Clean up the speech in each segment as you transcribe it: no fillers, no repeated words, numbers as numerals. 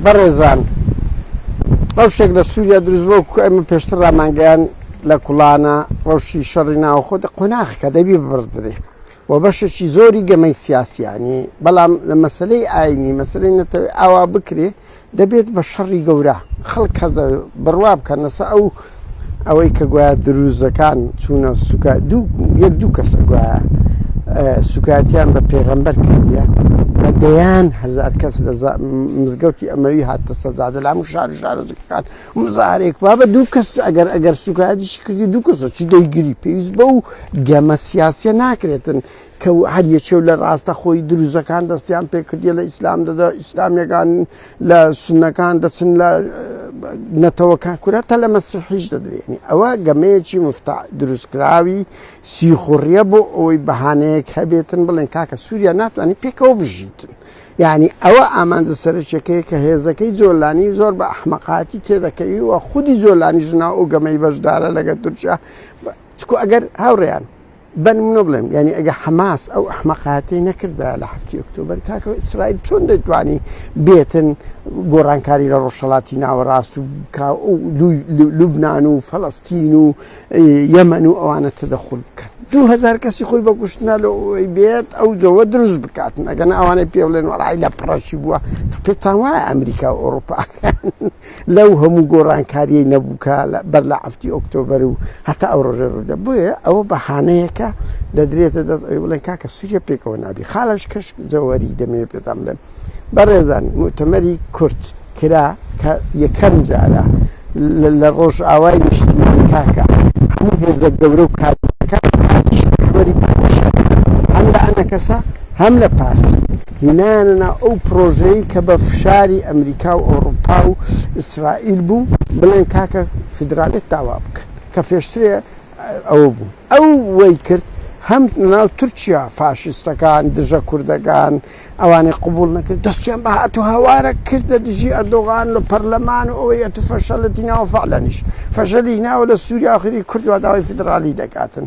بەڕێزان ڕەوشێک لە سووریا دروست بوو کە ئێمە پێشتر ڕامانگەیان لە کوڵانە ڕەوشی شەڕی ناوخۆ قۆناغەکە دەبی ببردرێ و بەشێکی زۆری گەمەی سیاسیانی بەڵام لە مەسلەی ئاینی مەسلەی نەتەوەی ئاوا بکرێ دەبێت بە شەڕی گەورە خەڵک کەزە بڕوا بکەنەسە ئەوەی کە گویا دروزەکان چوونە سوکا دوو کەسە گوایە سوکاتیان بە پێغەمبەر کردیە بە دەیان هەزار کەس لە مزگەوتی ئەمەوی هاتە سەجادە لە هەموو شارۆزەکان مزارێک با بە دوو کەس ئەگەر سوکاتیشی کردی دوو کەسە چی دەیگیری پێویست بە و گەمە سیاسیە ناکرێتن کە هەر یەکێو لە ڕاستە خۆی دروزەکان دەستیان پێکردیە لە ئیسلام دەدا ئیسلامیەکان لە سونەکان دەچن لە نەتەوەکان کورەتە لە مەسیحیش دەدرێنی ئەوە گەمەیەکی مفتاح دروستکراوی سیخوڕیە بۆ ئەوەی بەهانەیەک هەبێتن بڵێن کاکە سووریا ناتوانانی پێکەوە بژیتن یعنی ئەوە ئامانجە سەرچەکەی کە هێزەکەی جۆلانی زۆر بە ئەحمەقاتی تێدەکەوی و خودی جۆلانی ژنا و گەمەی بەشدارە لەگەڵ تورکیا ئەگەر هاوڕێیان بنمونە بڵێم یعنی ئەگە حماس ئەو ئەحمەقاتی نەکرد بە لە 7 ئۆکتۆبەر کاکە ئیسرائیل چۆن دەتوانی بێتن گۆڕانکاری لە ڕۆژهەڵاتی ناوەڕاست و لوبناان و فەڵەستین و یەمەن و ئەوانە تەدەخل بکەن 2000 کەسی خۆی بە کوشتنا لەوەی بێت ئەو جەوە دروست بکاتن ئەگەن ئەوانەی پێ بڵێن وەڵای لە پڕەشی بووە پێتان وایە ئەمریکا و ئەوروپاکان لەو هەموو گۆڕانکاریی نەبووکە بەر لە 7 ئۆکتۆبەر و هەتا ئەو ڕۆژە ڕوودا بۆیە ئەوە بەهانەیەکە دەدرێتە دەست ئەوی بڵێن کاکە سووریا پێکەوە نابی خاڵش کەش جەوەری دەمەوێت پێتان بڵێم بەڕێزان موتەمەری کورد کرا کە یەکەم جارە لە ڕۆژ ئاوای نیشتمان کاکە هەموو هێزە گەورە و کاتەکە پارتیشوەری پادشا هەم لە ئەنە کەسە هەم لە پارتی هینانەنا ئەو پرۆژەی کە بە فشاری ئەمریکا و ئەوروپا و ئیسرائیل بوو بڵێن کاکە فیدراالێت داوا بکەن کە پێشترێ ئەوە بوو ئەو وەی کرد هەم ناو تورکیا فاشستەکان دژە کوردەکان ئەوانەی قبول نەکرد دەستیان بە هاتو هاوارە کردە دژی ئەردۆغان لە پەرلەمان و ئەوەی ئەتو فەشەلەتی ناوە فەعلەنیش فەشەلی ناوە لە سووریا ئاخری کورد داوای فیدراالی دەکاتن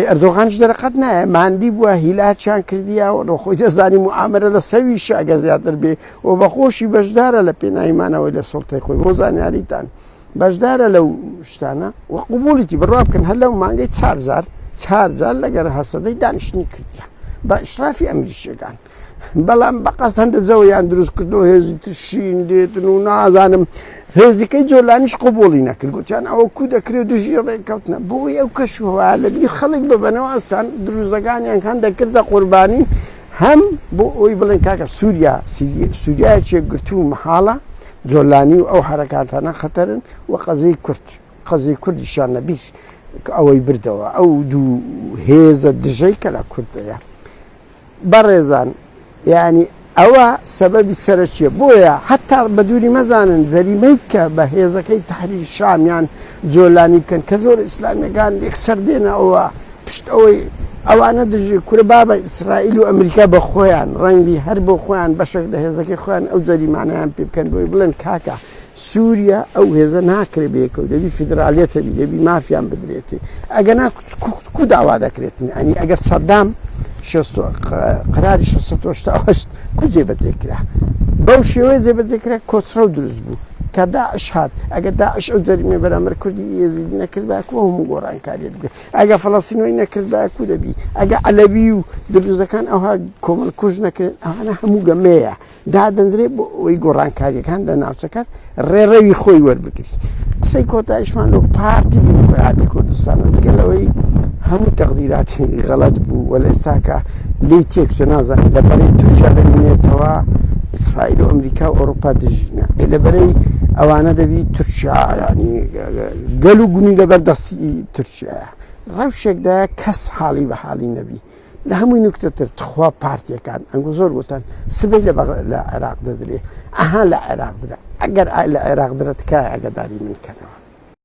ئەردۆغانش دەرەقەت نایە ماندی بووە هیلاچیان کردیەوە خۆی دەزانی موعامەرە لە سەویش ئەگە زیاتر بێ و بەخۆشی بەشدارە لە پێناویمانەوەی لە سڵتەی خۆی بۆ زانیاریتان بەشدارە لەو شتانە و قبوڵیتی بڕوا بکەن هەر لەو مانگەی 4,000 لەگەر هەسەدەی دانیشتنی کردیە بە ئیشرافی ئەمریکیەکان بەڵام بەقەست هەندە جەوەیان دروست کردو هێزی تشین دێتن و نازانم هێزیکەی جۆلانیش قبوڵی نەکرد گوتیان ئەوە کو دەکرێت دوژی ڕێککەوتنە بۆی ئەو کەشوهوا لەبیر خەڵک ببەنەوە ئەستان دروزەکانیان هەن دەکردە قوربانی هەم بۆ ئەوی بڵێن کاکە سووریایەکێک گرتو و مەحاڵە جۆلانی و ئەو حرەکاتانە خەتەرن و قەزەی کوردیشان نەبیر ئەوەی بردەوە ئەو دوو هێزە دژەی کە لە کوردەیە بەڕێزان یعنی ئەوە سەبەبی سەرچیە بۆیە هەتا بە دووری مەزانن جەریمەی کە بە هێزەکەی تحریری شامیان جۆلانی بکەن کە زۆر ئیسلامیەکان یەکسەر دێنە ئەوە پشت ئەوەی ئەوانە دژی کورە بابە ئیسرائیل و ئەمریکا بە خۆیان ڕەنگی هەر بۆ خۆیان بەشێک لە هێزەکەی خۆیان ئەو جەریمانەیان پێ بکەن بۆی بڵێن کاکە سووریا ئەو هێزە ناکرێ بێکەوە دەبی فیدراالێتە بی دەبی مافیان بدرێتی ئەگەنا کو داوا دەکرێتن ئەنی ئەگە سەدام قراری 1970 کو جێبەجێکرا بەو شێوەیە جێبەجێکرا کۆچرە و دروست بوو کە داعش هات ئەگە داعش ئەو جەریمەی بەرامبەر کوردی یێزیدی نەکرد باکو هەموو گۆڕانکاریە بکرێت ئەگە فەڵەستینەوەی نەکرد باکو دەبی ئەگە عەلەوی و دروزەکان ئەوها کۆمەڵکوژ نەکرد ئەوانە هەموو گەمەیە دادەندرێت بۆ ئەوەی گۆڕانکاریەکان لە ناوچەکەات ڕێڕەوی خۆی وەربگری قسەی کۆتایشمان لە پارتی دیموکراتی کوردستانە جگەلەوەی هەموو تەقدیراتی غەڵەت بوو وە لە ئێستاکە لی تێکچۆ نازانێت لەبەرەی تورکیا دەبینێتەوە ئیسرائیل و ئەمریکا و ئەوروپا دژینە لەبەرەی ئەوانە دەبی تورکیا ینی گەل و گونی لەبەر دەستی تورکیایە ڕەوشێکدایە کەس حاڵی بە حاڵی نەبی لە هەمووی نوکتەتر تخوا پارتیەکان ئەنگۆ زۆر گوتان سبەی لە عێراق دەدرێ ئەها لە عێراق درا ئەگەر لە عێراق درە تکایە ئەگەداری من کەنەوە